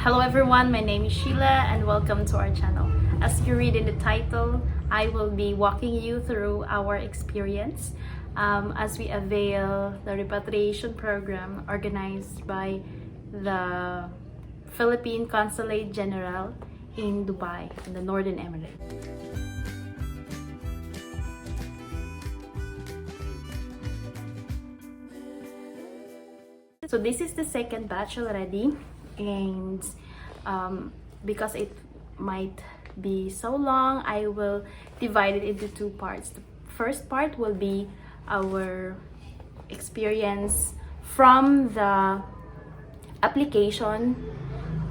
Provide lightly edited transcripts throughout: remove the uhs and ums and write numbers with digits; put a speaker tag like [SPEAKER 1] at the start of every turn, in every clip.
[SPEAKER 1] Hello everyone, my name is Sheila and welcome to our channel. As you read in the title, I will be walking you through our experience as we avail the repatriation program organized by the Philippine Consulate General in Dubai, in the Northern Emirates. So this is the second batch already, and because it might be so long, I will divide it into two parts. The first part will be our experience from the application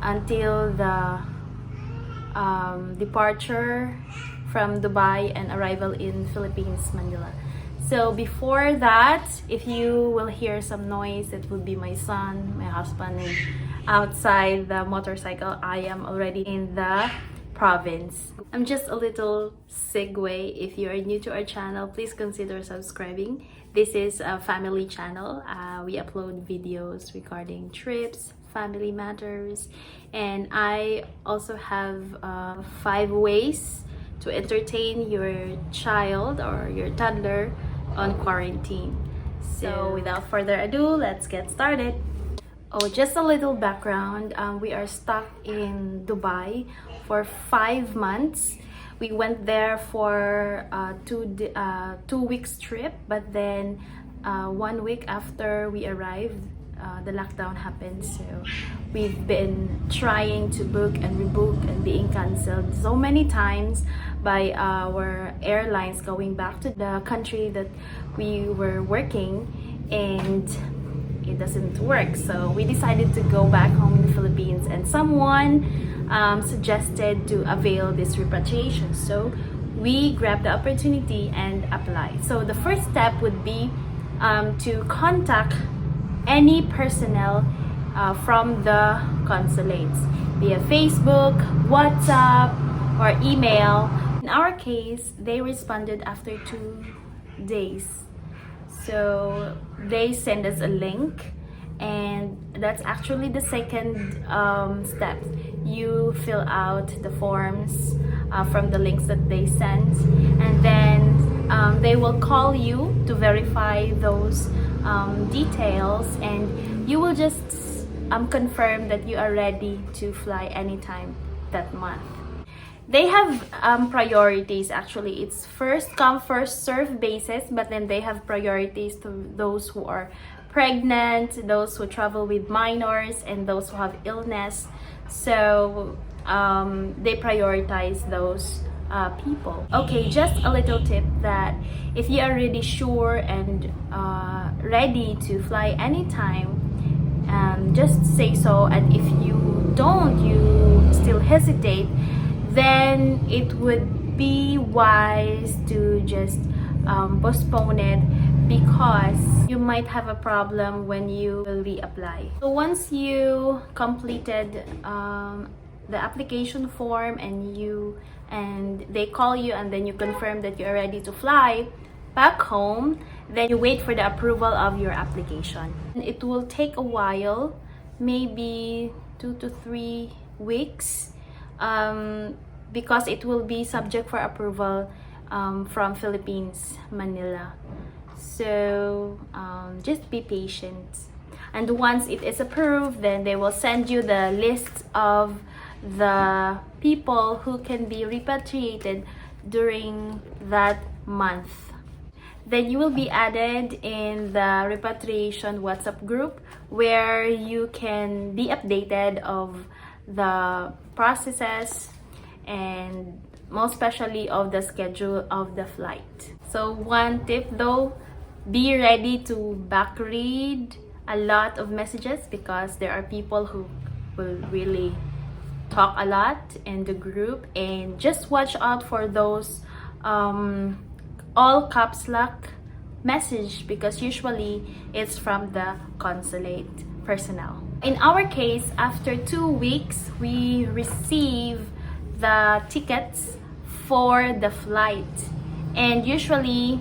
[SPEAKER 1] until the departure from Dubai and arrival in Philippines, Manila. So before that, if you will hear some noise, it will be my son, my husband, and outside the motorcycle. I am already in the province. I'm just a little segue. If you are new to our channel, please consider subscribing. This is a family channel. We upload videos regarding trips, family matters, and I also have 5 ways to entertain your child or your toddler on quarantine. So without further ado, let's get started. Oh, just a little background. We are stuck in Dubai for 5 months. We went there for a 2 weeks trip, but then 1 week after we arrived, the lockdown happened. So we've been trying to book and rebook and being cancelled so many times by our airlines going back to the country that we were working, and it doesn't work. So we decided to go back home in the Philippines, and someone suggested to avail this repatriation. So we grabbed the opportunity and applied. So the first step would be to contact any personnel from the consulates via Facebook, WhatsApp, or email. In our case, they responded after 2 days. So they send us a link, and that's actually the second step. You fill out the forms from the links that they sent, and then they will call you to verify those details, and you will just confirm that you are ready to fly anytime that month. They have priorities. Actually, it's first come first serve basis, but then they have priorities to those who are pregnant, those who travel with minors, and those who have illness. So they prioritize those people. Okay, just a little tip that if you are really sure and ready to fly anytime, just say so. And if you don't, you still hesitate, then it would be wise to just postpone it, because you might have a problem when you will reapply. So once you completed the application form and they call you, and then you confirm that you're ready to fly back home, then you wait for the approval of your application. It will take a while, maybe 2 to 3 weeks, because it will be subject for approval from Philippines, Manila. So just be patient, and once it is approved, then they will send you the list of the people who can be repatriated during that month. Then you will be added in the repatriation WhatsApp group, where you can be updated of the processes and most especially of the schedule of the flight. So one tip though, be ready to back read a lot of messages, because there are people who will really talk a lot in the group, and just watch out for those all caps lock message, because usually it's from the consulate personnel. In our case, after 2 weeks, we receive the tickets for the flight, and usually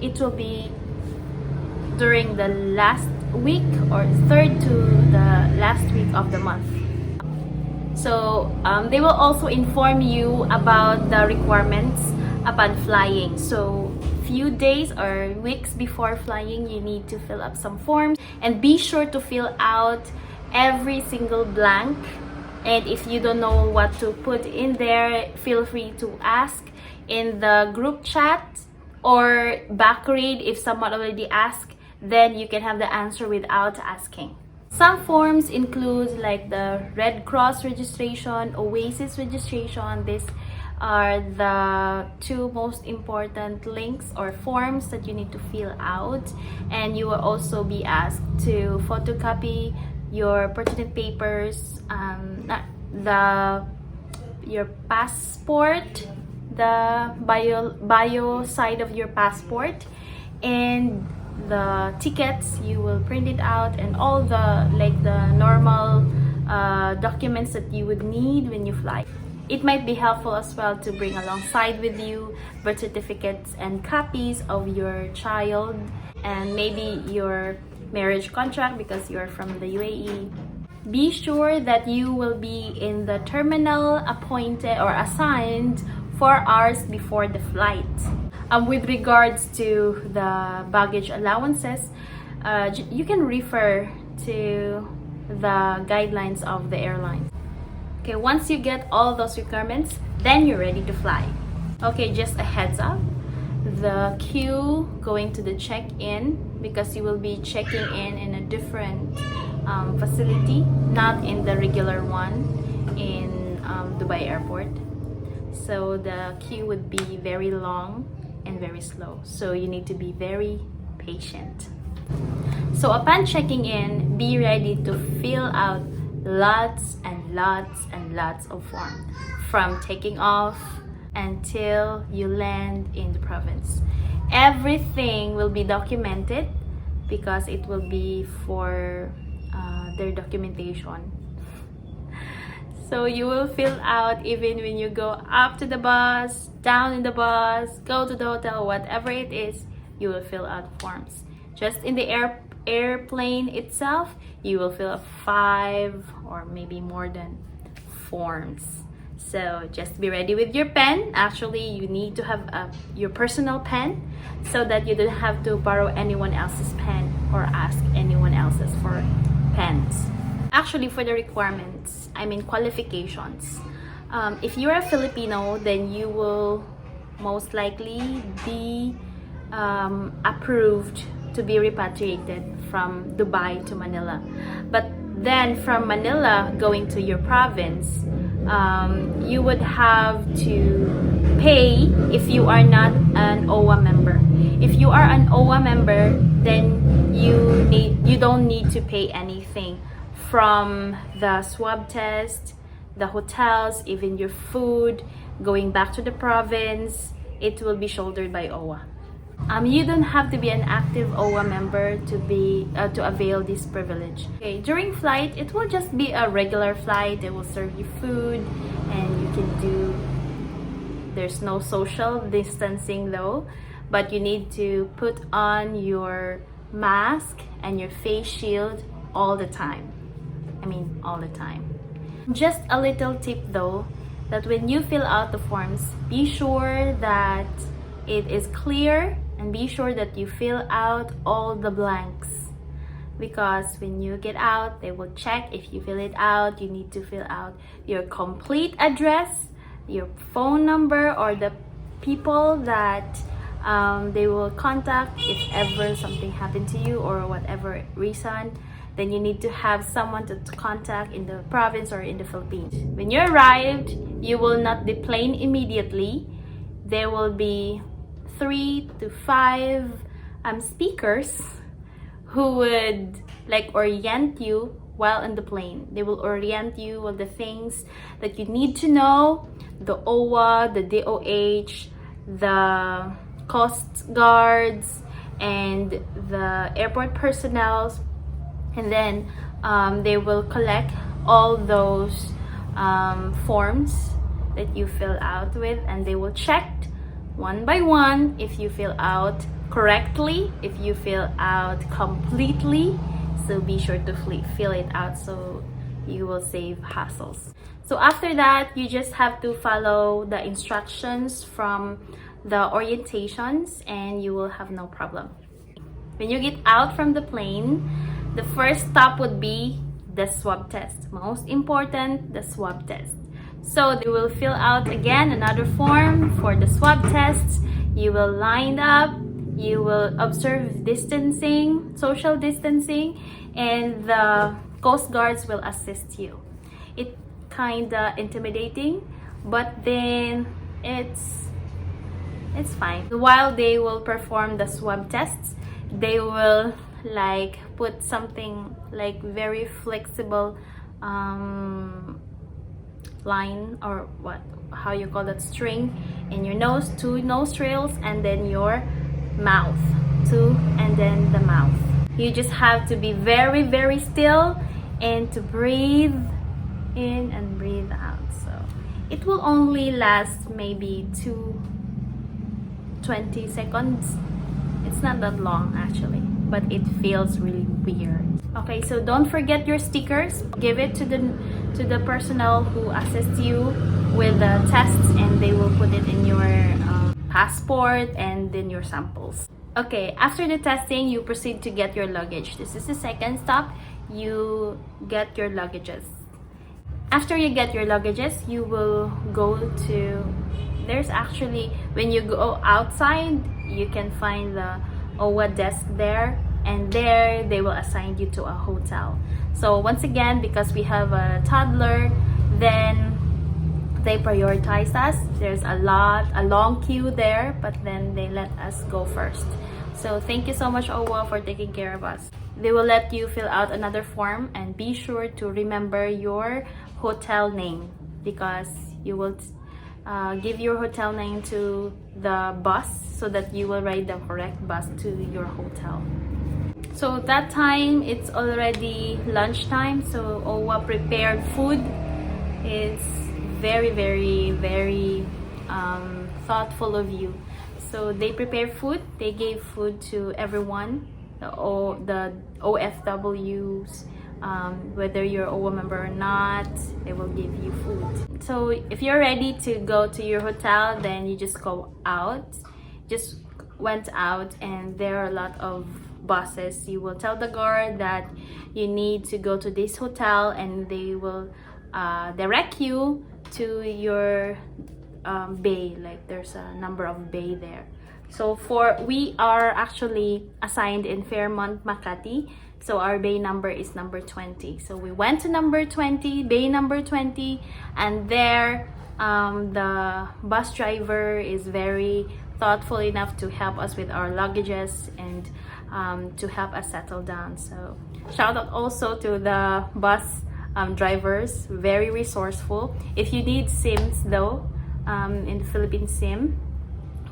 [SPEAKER 1] it will be during the last week or third to the last week of the month. So they will also inform you about the requirements upon flying. So few days or weeks before flying, you need to fill up some forms, and be sure to fill out every single blank. And if you don't know what to put in there, feel free to ask in the group chat or back read. If someone already asked, then you can have the answer without asking. Some forms include like the Red Cross registration, Oasis registration. These are the two most important links or forms that you need to fill out. And you will also be asked to photocopy your pertinent papers, your passport, the bio side of your passport, and the tickets. You will print it out, and all the normal documents that you would need when you fly. It might be helpful as well to bring alongside with you birth certificates and copies of your child, and maybe your marriage contract because you're from the UAE. Be sure that you will be in the terminal appointed or assigned 4 hours before the flight. With regards to the baggage allowances, you can refer to the guidelines of the airline. Okay, once you get all those requirements, then you're ready to fly. Okay, just a heads up, the queue going to the check-in, because you will be checking in a different facility, not in the regular one in Dubai airport. So the queue would be very long and very slow, so you need to be very patient. So upon checking in, be ready to fill out lots and lots and lots of forms from taking off until you land in the province. Everything will be documented because it will be for their documentation. So you will fill out even when you go up to the bus, down in the bus, go to the hotel, whatever it is, you will fill out forms. Just in the airplane itself, you will fill up 5 or maybe more than forms. So just be ready with your pen. Actually, you need to have your personal pen so that you don't have to borrow anyone else's pen or ask anyone else's for pens. Actually, for the requirements, qualifications. If you're a Filipino, then you will most likely be approved to be repatriated from Dubai to Manila. But then from Manila going to your province, you would have to pay if you are not an OWWA member. If you are an OWWA member, then you don't need to pay anything from the swab test, the hotels, even your food, going back to the province. It will be shouldered by OWWA. You don't have to be an active OWWA member to avail this privilege. Okay, during flight, it will just be a regular flight. They will serve you food, and you can do. There's no social distancing though, but you need to put on your mask and your face shield all the time. All the time. Just a little tip though, that when you fill out the forms, be sure that it is clear, and be sure that you fill out all the blanks, because when you get out, they will check if you fill it out. You need to fill out your complete address, your phone number, or the people that they will contact if ever something happened to you or whatever reason. Then you need to have someone to contact in the province or in the Philippines. When you arrived, you will not deplane immediately. There will be 3 to 5 speakers who would orient you while in the plane. They will orient you with the things that you need to know, the OWWA, the DOH, the Coast Guards, and the airport personnel. And then they will collect all those forms that you fill out with, and they will check one by one if you fill out correctly, if you fill out completely. So be sure to fill it out so you will save hassles. So after that, you just have to follow the instructions from the orientations and you will have no problem. When you get out from the plane, the first stop would be the swab test. Most important, the swab test. So they will fill out again another form for the swab test. You will line up, you will observe distancing, social distancing, and the Coast Guards will assist you. It's kinda intimidating, but then it's fine. While they will perform the swab tests, they will like put something like very flexible line, or how you call that, string in your nose, 2 nostrils, and then your mouth, 2, and then the mouth. You just have to be very, very still and to breathe in and breathe out. So it will only last maybe 20 seconds. It's not that long actually, but it feels really weird. Okay, so don't forget your stickers. Give it to the personnel who assists you with the tests, and they will put it in your passport and then your samples. Okay, after the testing, you proceed to get your luggage. This is the second stop. You get your luggages. After you get your luggages, you will go to, there's actually, when you go outside, you can find the OWWA desk there, and there they will assign you to a hotel. So once again, because we have a toddler, then they prioritize us. There's a long queue there, but then they let us go first. So thank you so much, OWWA, for taking care of us. They will let you fill out another form, and be sure to remember your hotel name, because you will give your hotel name to the bus so that you will ride the correct bus to your hotel. So that time, it's already lunchtime, so OWWA prepared food. It's very, very, very thoughtful of you. So they prepared food. They gave food to everyone, the OFWs, whether you're a OWWA member or not, they will give you food. So if you're ready to go to your hotel, then you just go out. Just went out, and there are a lot of buses. You will tell the guard that you need to go to this hotel, and they will direct you to your bay. Like there's a number of bay there. So we are actually assigned in Fairmont, Makati. So our bay number is number 20. So we went to number 20, bay number 20, and there the bus driver is very thoughtful enough to help us with our luggages and to help us settle down. So shout out also to the bus drivers, very resourceful. If you need SIMs though, in Philippine SIM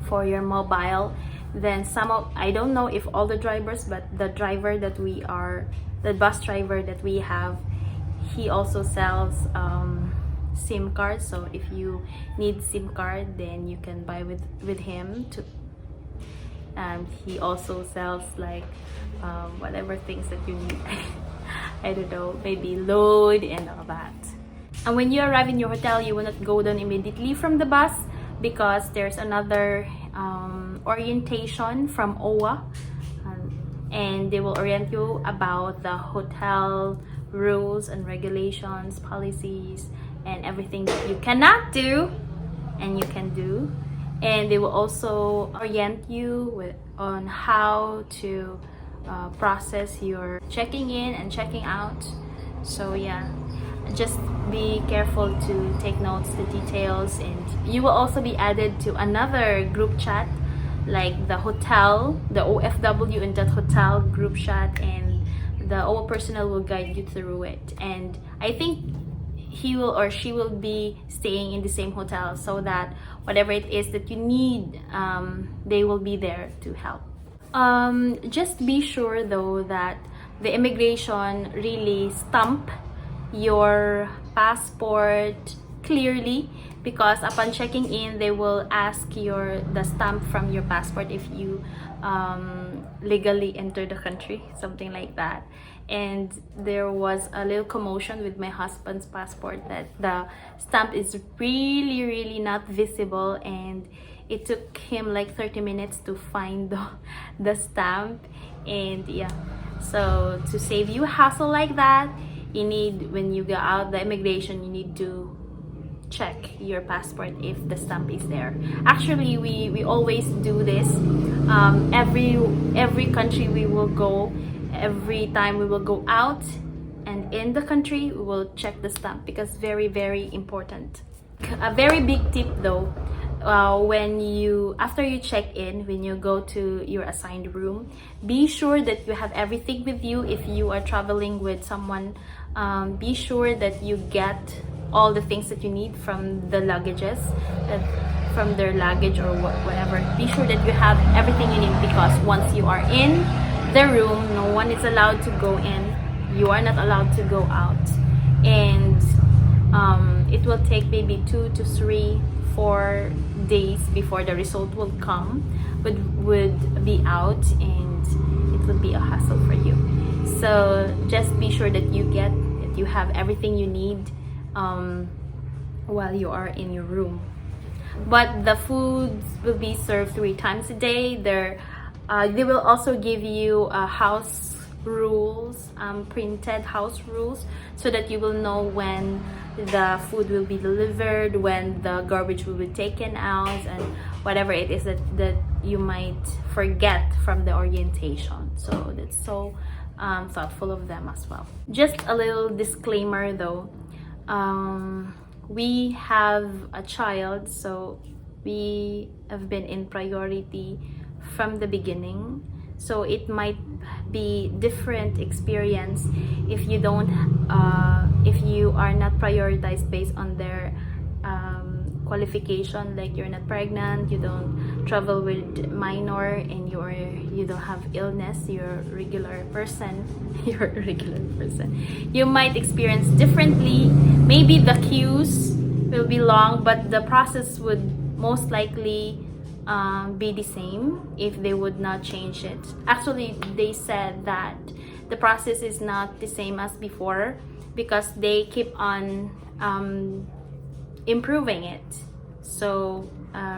[SPEAKER 1] for your mobile, then I don't know if all the drivers, but the bus driver that we have, he also sells SIM cards. So if you need SIM card, then you can buy with him too. He also sells like whatever things that you need. I don't know, maybe load and all that. And when you arrive in your hotel, you will not go down immediately from the bus, because there's another orientation from OWWA, and they will orient you about the hotel rules and regulations, policies, and everything that you cannot do and you can do. And they will also orient you on how to process your checking in and checking out. So yeah, just be careful to take notes, the details, and you will also be added to another group chat, like the hotel, the OFW in that hotel group chat, and the OWWA personnel will guide you through it. And I think he will or she will be staying in the same hotel, so that whatever it is that you need, they will be there to help. Just be sure though that the immigration really stamp your passport clearly, because upon checking in, they will ask the stamp from your passport if you legally enter the country, something like that. and there was a little commotion with my husband's passport that the stamp is really not visible, and it took him like 30 minutes to find the stamp. And yeah, so to save you a hassle like that, you need, when you go out the immigration, you need to check your passport if the stamp is there. Actually, we always do this. Every country we will go, every time we will go out and in the country, we will check the stamp, because very important. A very big tip though, when you, after you check in, when you go to your assigned room, be sure that you have everything with you. If you are traveling with someone, be sure that you get all the things that you need from the luggages, from their luggage or whatever. Be sure that you have everything you need, because once you are in the room, no one is allowed to go in. You are not allowed to go out, and it will take maybe 2 to 3, 4 days before the result will come, would be out, and it will be a hassle for you. So just be sure that you have everything you need while you are in your room. But the food will be served 3 times a day. They will also give you house rules, printed house rules, so that you will know when the food will be delivered, when the garbage will be taken out, and whatever it is that you might forget from the orientation. So that's so thoughtful of them as well. Just a little disclaimer though, we have a child, so we have been in priority from the beginning. So it might be different experience if you don't, if you are not prioritized based on their qualification, like you're not pregnant, you don't travel with minor, and you don't have illness, you're a regular person. You're a regular person. You might experience differently. Maybe the queues will be long, but the process would most likely be the same if they would not change it. Actually, they said that the process is not the same as before, because they keep on improving it. So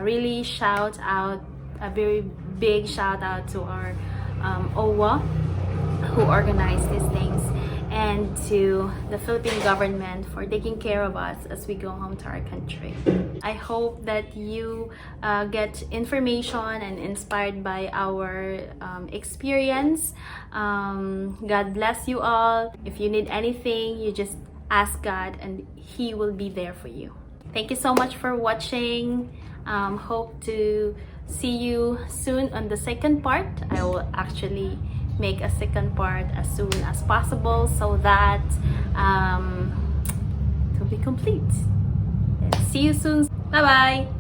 [SPEAKER 1] really shout out, a very big shout out to our OWWA who organized these things, and to the Philippine government for taking care of us as we go home to our country. I hope that you get information and inspired by our experience. God bless you all. If you need anything, you just ask God and He will be there for you. Thank you so much for watching. Hope to see you soon on the second part. I will actually make a second part as soon as possible, so that it will be complete. See you soon. Bye bye.